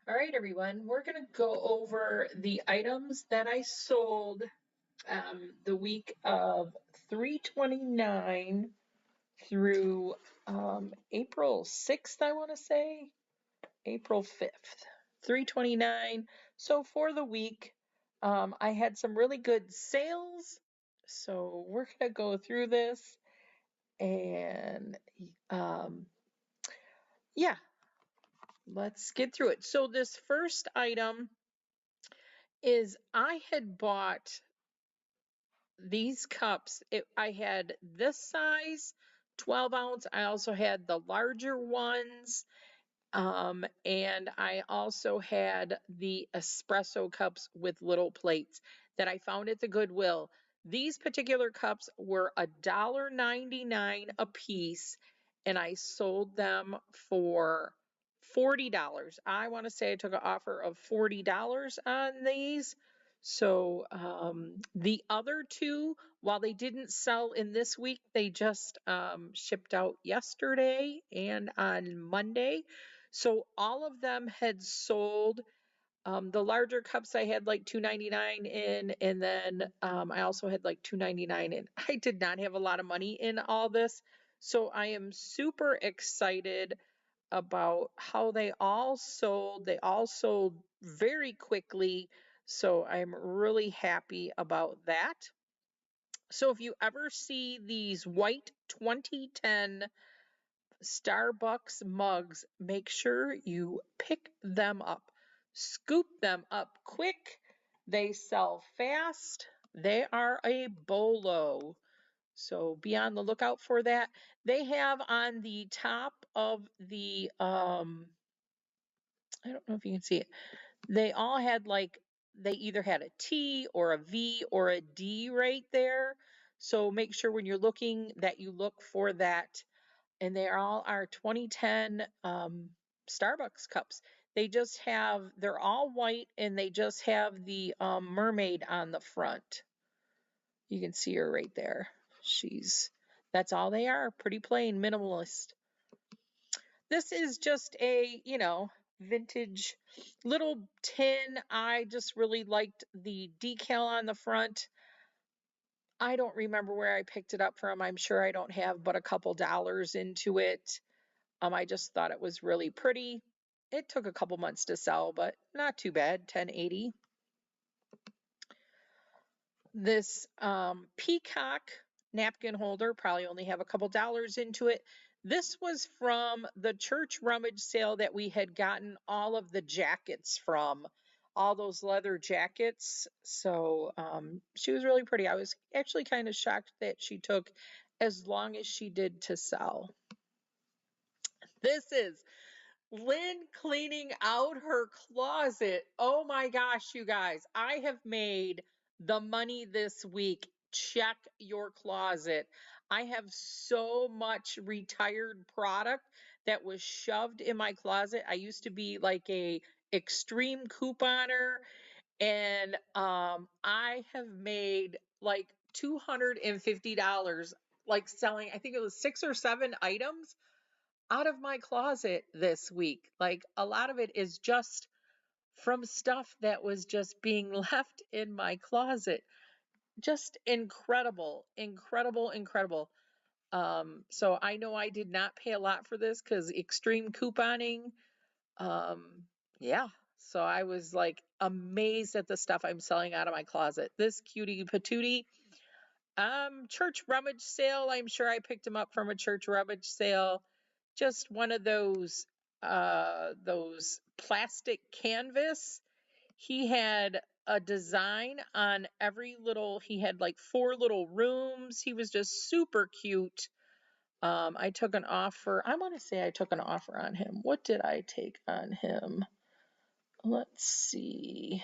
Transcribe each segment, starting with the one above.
All right, everyone, we're going to go over the items that I sold the week of 3/29 through April 6th, I want to say, April 5th, 3/29. So for the week, I had some really good sales. So we're going to go through this and yeah, let's get through it. So this first item is I had bought these cups. I had this size, 12 ounce. I also had the larger ones. And I also had the espresso cups with little plates that I found at the Goodwill. These particular cups were $1.99 a piece, and I sold them for $40. I want to say I took an offer of $40 on these. So the other two, while they didn't sell in this week, they just shipped out yesterday and on Monday. So all of them had sold. The larger cups I had like $2.99 in, and then I also had like $2.99 in. I did not have a lot of money in all this, so I am super excited about how they all sold. They all sold very quickly, so I'm really happy about that. So if you ever see these white 2010 Starbucks mugs, make sure you pick them up. Scoop them up quick. They sell fast. They are a bolo. So be on the lookout for that. They have on the top of the, I don't know if you can see it. They all had like, they either had a T or a V or a D right there. So make sure when you're looking that you look for that, and they all are 2010 Starbucks cups. They're all white, and they just have the mermaid on the front. You can see her right there. That's all they are, pretty plain, minimalist. This is just a, vintage little tin. I just really liked the decal on the front. I don't remember where I picked it up from. I'm sure I don't have but a couple dollars into it. I just thought it was really pretty. It took a couple months to sell, but not too bad, 1080. This peacock napkin holder, probably only have a couple dollars into it. This was from the church rummage sale that we had gotten all of the jackets from, all those leather jackets. So she was really pretty. I was actually kind of shocked that she took as long as she did to sell. This is Lynn cleaning out her closet. Oh my gosh, you guys, I have made the money this week. Check your closet. I have so much retired product that was shoved in my closet. I used to be like a extreme couponer, and I have made like $250, like selling, I think it was 6 or 7 items out of my closet this week. Like a lot of it is just from stuff that was just being left in my closet. Just incredible, incredible, incredible. So I know I did not pay a lot for this because extreme couponing. Um, yeah. So I was like amazed at the stuff I'm selling out of my closet. This cutie patootie, church rummage sale. I'm sure I picked him up from a church rummage sale. Just one of those plastic canvas. He had a design on he had like 4 little rooms. He was just super cute. I took an offer. I want to say I took an offer on him. What did I take on him? Let's see.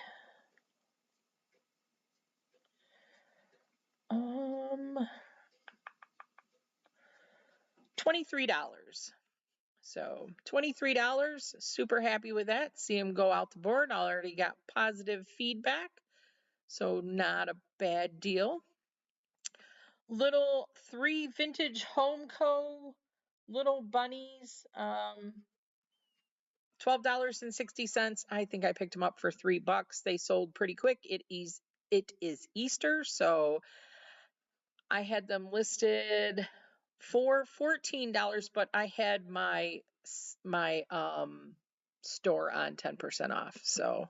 $23. So $23, super happy with that. See him go out the board. I already got positive feedback, so not a bad deal. Little 3 vintage Home Co. little bunnies. $12.60. I think I picked them up for $3. They sold pretty quick. It is Easter, so I had them listed for $14, but I had my store on 10% off. So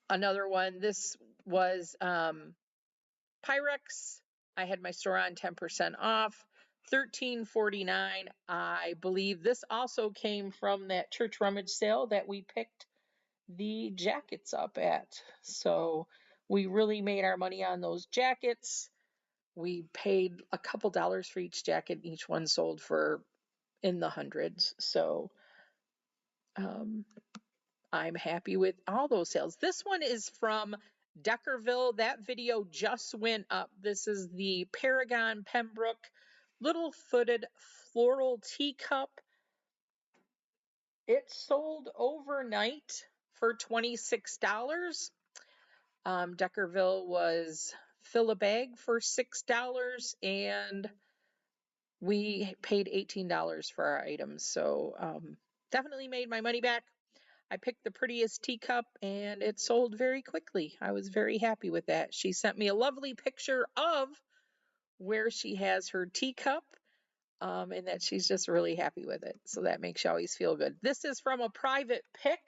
another one, this was Pyrex. I had my store on 10% off, $13.49. I believe this also came from that church rummage sale that we picked the jackets up at. So we really made our money on those jackets. We paid a couple dollars for each jacket. Each one sold for in the hundreds. So I'm happy with all those sales. This one is from Deckerville. That video just went up. This is the Paragon Pembroke little footed floral teacup. It sold overnight for $26. Deckerville was fill a bag for $6, and we paid $18 for our items. So definitely made my money back. I picked the prettiest teacup and it sold very quickly. I was very happy with that. She sent me a lovely picture of where she has her teacup and that she's just really happy with it. So that makes you always feel good. This is from a private pick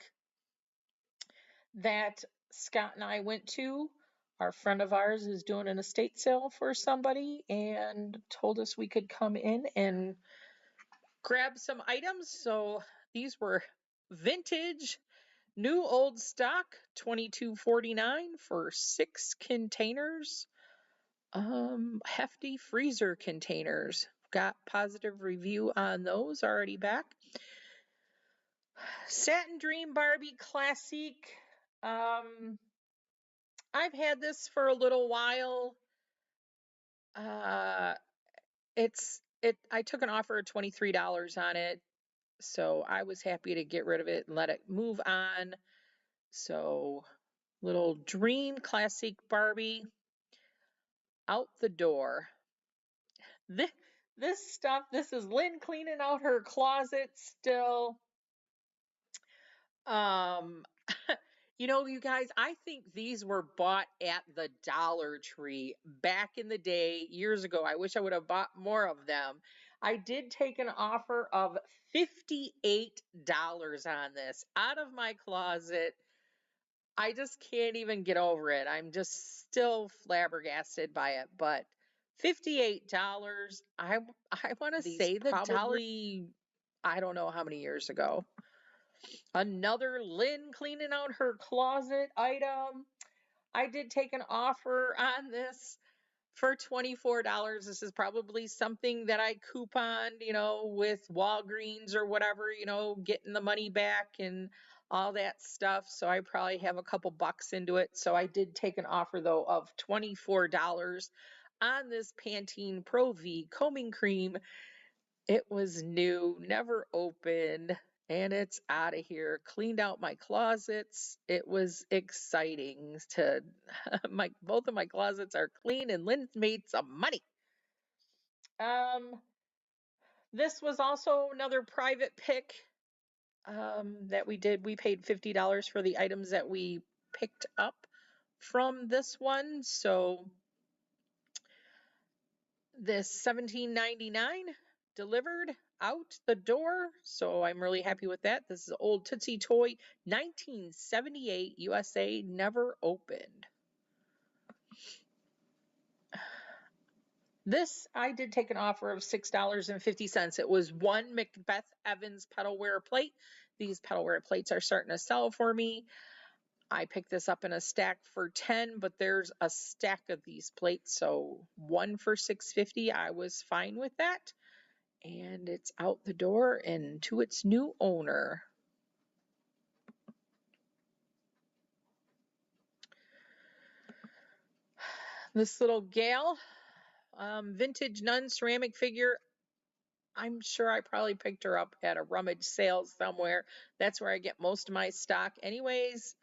that Scott and I went to. Our friend of ours is doing an estate sale for somebody and told us we could come in and grab some items. So these were vintage, new old stock, $22.49 for 6 containers. Hefty freezer containers. Got positive review on those already back. Satin Dream Barbie Classic. I've had this for a little while. I took an offer of $23 on it, so I was happy to get rid of it and let it move on. So, little Dream Classic Barbie out the door. This stuff, this is Lynn cleaning out her closet still. You know, you guys, I think these were bought at the Dollar Tree back in the day, years ago. I wish I would have bought more of them. I did take an offer of $58 on this out of my closet. I just can't even get over it. I'm just still flabbergasted by it, but $58. I want to say the probably, I don't know how many years ago. Another Lynn cleaning out her closet item. I did take an offer on this for $24. This is probably something that I couponed, you know, with Walgreens or whatever, you know, getting the money back and all that stuff. So I probably have a couple bucks into it. So I did take an offer though of $24 on this Pantene Pro V combing cream. It was new, never opened, and it's out of here. Cleaned out my closets. It was exciting to both of my closets are clean, and Lynn's made some money. This was also another private pick that we did. We paid $50 for the items that we picked up from this one. So this $17.99 delivered out the door, so I'm really happy with that. This is an old Tootsie Toy, 1978 USA, never opened. This, I did take an offer of $6.50. It was one Macbeth Evans petalware plate. These petalware plates are starting to sell for me. I picked this up in a stack for $10, but there's a stack of these plates, so one for $6.50. I was fine with that. And it's out the door and to its new owner. This little gal, vintage nun ceramic figure. I'm sure I probably picked her up at a rummage sale somewhere. That's where I get most of my stock. Anyways,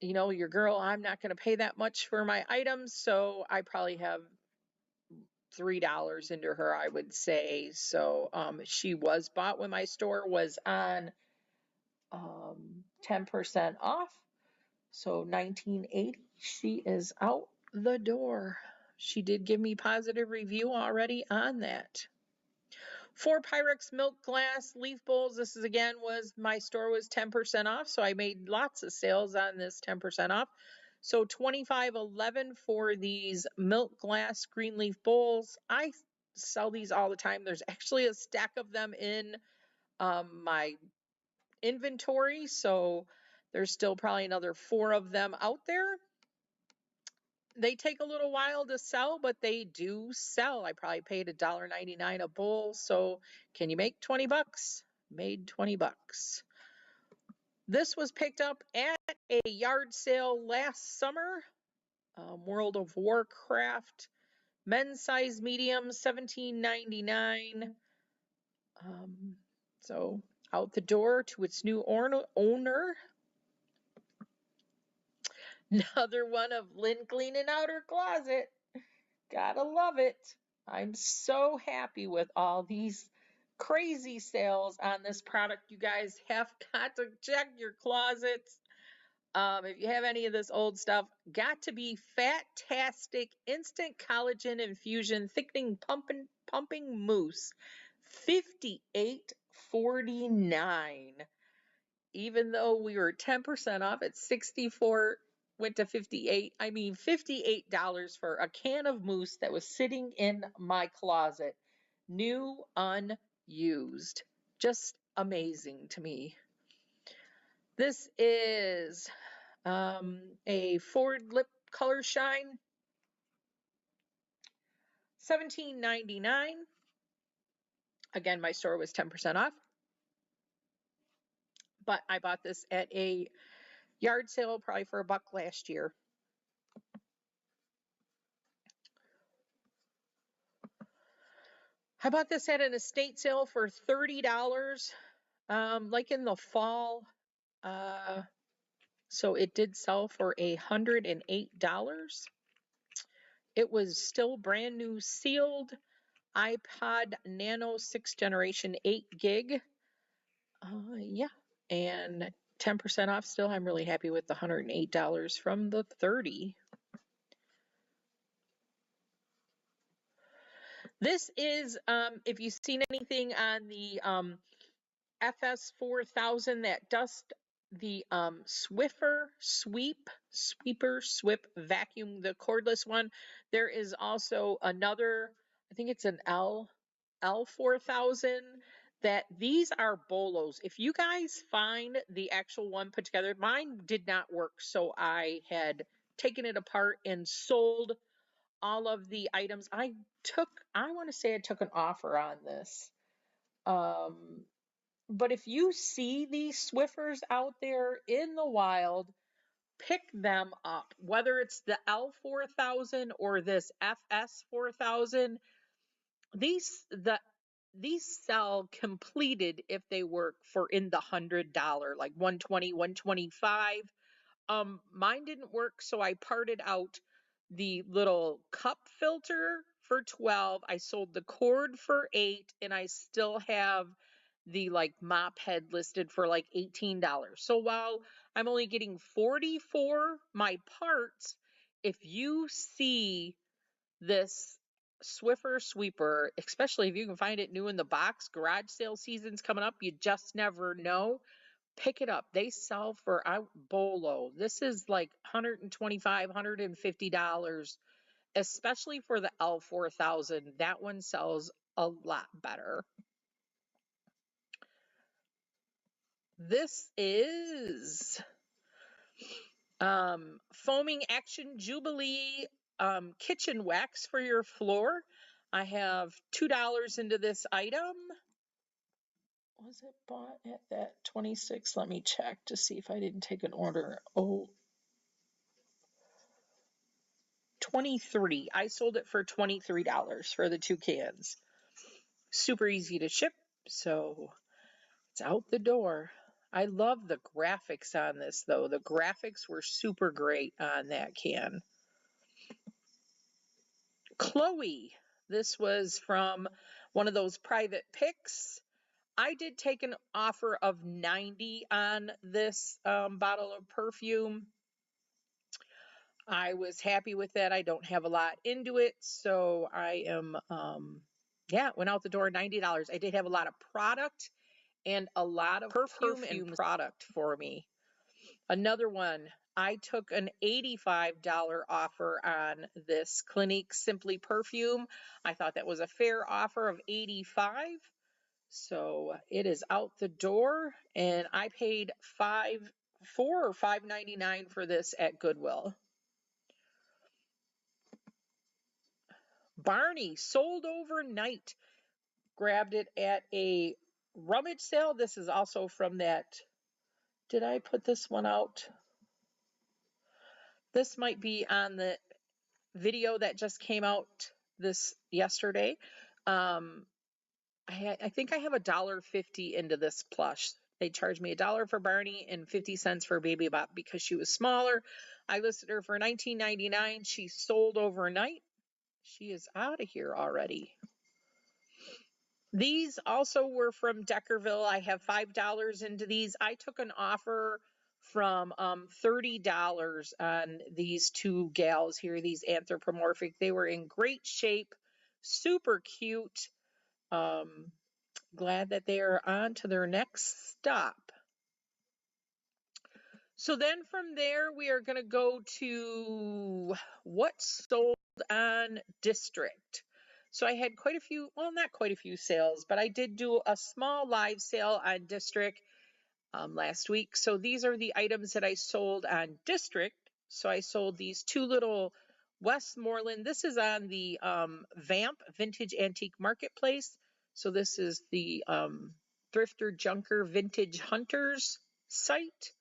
you know, your girl, I'm not going to pay that much for my items, so I probably have $3 into her, I would say. So she was bought when my store was on 10% off. So $19.80. She is out the door. She did give me positive review already on that. 4 Pyrex milk glass leaf bowls. This is again was my store was 10% off, so I made lots of sales on this 10% off. So $25.11 for these milk glass green leaf bowls. I sell these all the time. There's actually a stack of them in my inventory, so there's still probably another 4 of them out there. They take a little while to sell, but they do sell. I probably paid $1.99 a bowl, so can you make 20 bucks? Made 20 bucks. This was picked up at a yard sale last summer. World of Warcraft, men's size medium, $17.99. So out the door to its new owner. Another one of Lynn cleaning out her closet. Gotta love it. I'm so happy with all these crazy sales on this product. You guys have got to check your closets. If you have any of this old stuff, got to be Fatastic Instant Collagen Infusion Thickening Pumping Mousse, $58.49. Even though we were 10% off at 64, went to 58. I mean, $58 for a can of mousse that was sitting in my closet, new, unused. Just amazing to me. This is a Ford Lip Color Shine, $17.99. Again, my store was 10% off, but I bought this at a yard sale probably for $1 last year. I bought this at an estate sale for $30, like in the fall. So it did sell for $108. It was still brand new sealed iPod Nano 6th generation 8 gig. Yeah, and 10% off still. I'm really happy with the $108 from the $30. This is, if you've seen anything on the FS4000, that dust, the Swiffer Sweep vacuum, the cordless one. There is also another, I think it's an L4000, that these are bolos. If you guys find the actual one put together, mine did not work, so I had taken it apart and sold all of the items. I want to say I took an offer on this. But if you see these Swiffers out there in the wild, pick them up. Whether it's the L4000 or this FS4000, these sell completed if they work for in the $100, like $120, $125. Mine didn't work, so I parted out the little cup filter for $12. I sold the cord for $8, and I still have the like mop head listed for like $18. So while I'm only getting $40 for my parts, if you see this Swiffer sweeper, especially if you can find it new in the box, garage sale season's coming up, you just never know. Pick it up. They sell for bolo. This is like $125, $150, especially for the L4000. That one sells a lot better. This is Foaming Action Jubilee kitchen wax for your floor. I have $2 into this item. Was it bought at that 26? Let me check to see if I didn't take an order. Oh, 23. I sold it for $23 for the 2 cans. Super easy to ship, so it's out the door. I love the graphics on this, though. The graphics were super great on that can. Chloe, This was from one of those private picks. I did take an offer of 90 on this bottle of perfume. I was happy with that. I don't have a lot into it, so I am, yeah, went out the door $90. I did have a lot of product and a lot of perfume and product for me. Another one, I took an $85 offer on this Clinique Simply perfume. I thought that was a fair offer of $85. So it is out the door, and I paid $4 or $5.99 for this at Goodwill. Barney sold overnight. Grabbed it at a rummage sale. This is also from that. Did I put this one out? This might be on the video that just came out this yesterday. I think I have $1.50 into this plush. They charged me $1 for Barney and 50 cents for Baby Bop because she was smaller. I listed her for $19.99. She sold overnight. She is out of here already. These also were from Deckerville. I have $5 into these. I took an offer from $30 on these two gals here, these anthropomorphic. They were in great shape, super cute. Glad that they are on to their next stop. So then from there, we are going to go to what's sold on District. So I had quite a few, well, not quite a few sales, but I did do a small live sale on District last week. So these are the items that I sold on District. So I sold these two little Westmoreland. This is on the Vamp Vintage Antique Marketplace. So this is the Thrifter Junker Vintage Hunters site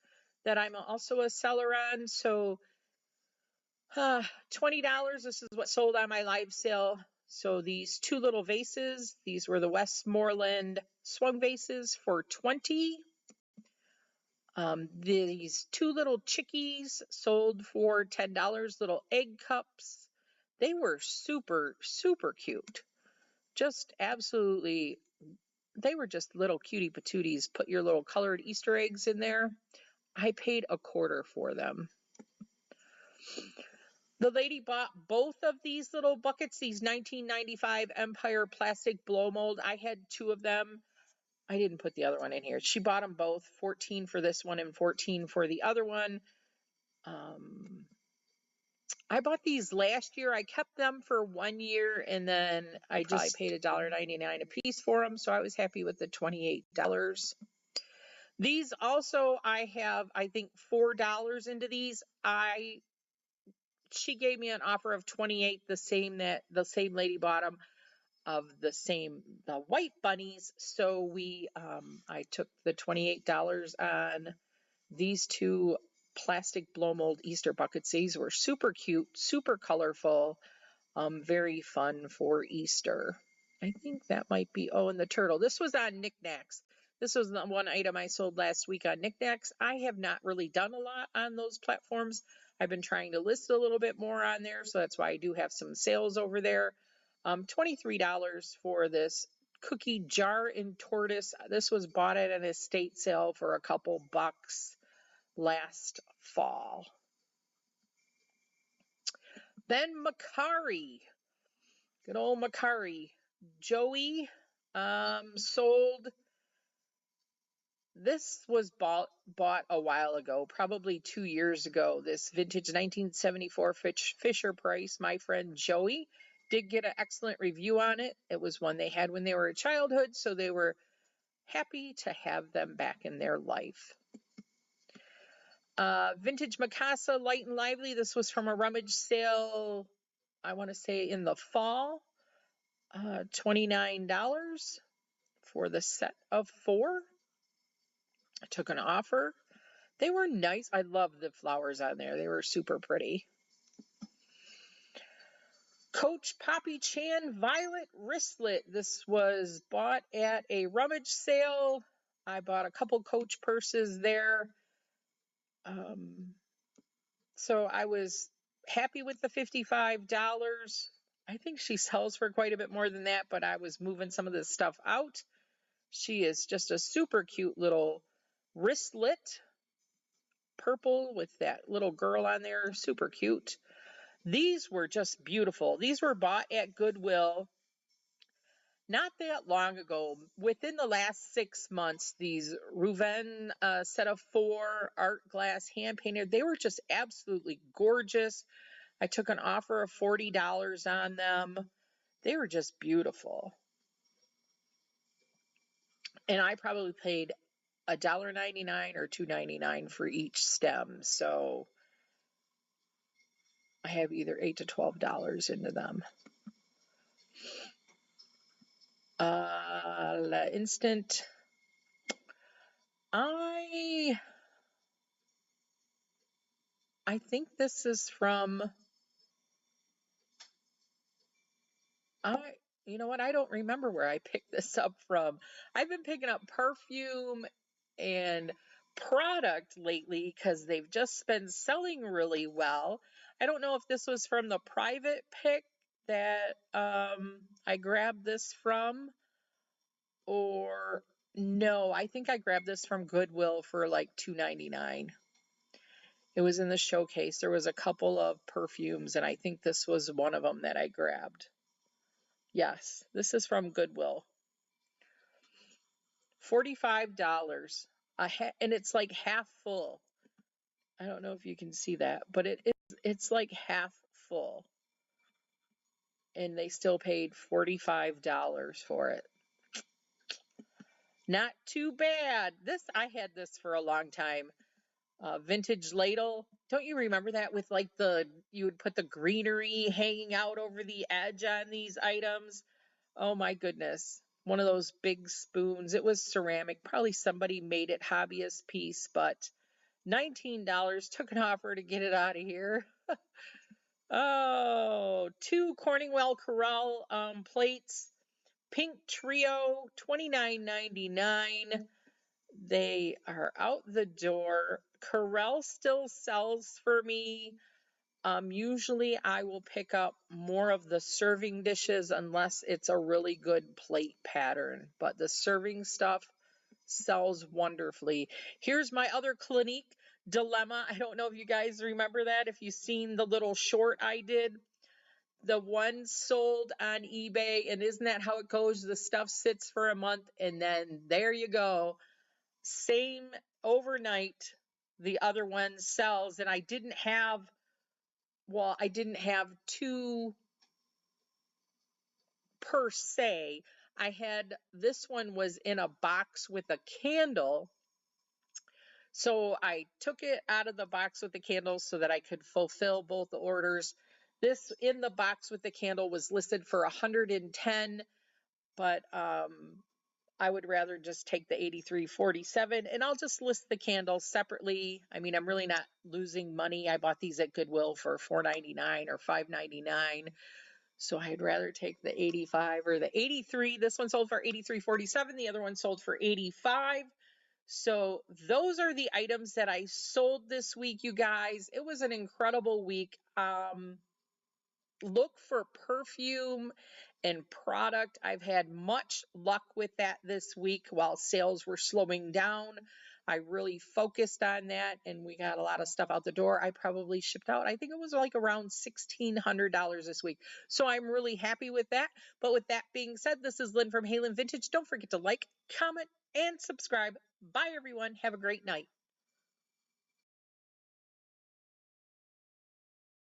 that I'm also a seller on. So $20, this is what sold on my live sale. So these two little vases, these were the Westmoreland swung vases for $20. These two little chickies sold for $10, little egg cups. They were super, super cute. Just absolutely, they were just little cutie patooties. Put your little colored Easter eggs in there. I paid $0.25 for them. The lady bought both of these little buckets, these 1995 Empire plastic blow mold. I had two of them. I didn't put the other one in here. She bought them both, 14 for this one and 14 for the other one. I bought these last year. I kept them for 1 year, and then I just paid $1.99 a piece for them, so I was happy with the $28. These also, I have, I think, $4 into these. She gave me an offer of 28, the same lady bought them, of the white bunnies. So I took the $28 on these two plastic blow mold Easter buckets. These were super cute, super colorful, very fun for Easter. I think that might be, and the turtle. This was on Knickknacks. This was the one item I sold last week on Knickknacks. I have not really done a lot on those platforms. I've been trying to list a little bit more on there, so that's why I do have some sales over there. $23 for this cookie jar in tortoise. This was bought at an estate sale for a couple bucks last fall. Then Macari, good old Macari. Joey sold. This was bought a while ago, probably 2 years ago. This vintage 1974 Fisher Price. My friend Joey did get an excellent review on it. It was one they had when they were a childhood, so they were happy to have them back in their life. Vintage Mikasa Light and Lively. This was from a rummage sale, I want to say in the fall. $29 for the set of 4. I took an offer. They were nice. I love the flowers on there. They were super pretty. Coach Poppy Chan Violet Wristlet. This was bought at a rummage sale. I bought a couple Coach purses there. So I was happy with the $55. I think she sells for quite a bit more than that, but I was moving some of this stuff out. She is just a super cute little wristlet, purple with that little girl on there, super cute. These were just beautiful. These were bought at Goodwill not that long ago. Within the last 6 months, these Rouven set of 4 art glass hand painted, they were just absolutely gorgeous. I took an offer of $40 on them. They were just beautiful. And I probably paid $1.99 or $2.99 for each stem. So I have either $8 to $12 into them. La Instant. I think this is from, you know what? I don't remember where I picked this up from. I've been picking up Perfume and Product lately because they've just been selling really well. I don't know if this was from the private pick that I grabbed this from, or no, I think I grabbed this from Goodwill for like $2.99. It was in the showcase. There was a couple of perfumes, and I think this was one of them that I grabbed. Yes, this is from Goodwill. $45. And it's like half full. I don't know if you can see that, but it's like half full. And they still paid $45 for it. Not too bad. I had this for a long time. Vintage ladle. Don't you remember that with like you would put the greenery hanging out over the edge on these items? Oh my goodness. One of those big spoons. It was ceramic. Probably somebody made it hobbyist piece, but $19. Took an offer to get it out of here. Oh, 2 Corningwell Corral plates. Pink Trio, $29.99. They are out the door. Corel still sells for me. Usually I will pick up more of the serving dishes unless it's a really good plate pattern, but the serving stuff sells wonderfully. Here's my other Clinique dilemma. I don't know if you guys remember that. If you've seen the little short I did, the one sold on eBay, and isn't that how it goes? The stuff sits for a month and then there you go. Same overnight, the other one sells, and I didn't have 2 per se. This one was in a box with a candle. So I took it out of the box with the candle so that I could fulfill both the orders. This in the box with the candle was listed for $110, but I would rather just take the $83.47, and I'll just list the candles separately. I mean, I'm really not losing money. I bought these at Goodwill for $4.99 or $5.99. So I'd rather take the 85 or the 83. This one sold for $83.47. The other one sold for $85. So those are the items that I sold this week, you guys. It was an incredible week. Look for Perfume and Product. I've had much luck with that this week while sales were slowing down. I really focused on that, and we got a lot of stuff out the door. I probably shipped out, I think it was like around $1,600 this week. So I'm really happy with that. But with that being said, this is Lynn from HalynnVintage. Don't forget to like, comment, and subscribe. Bye, everyone. Have a great night.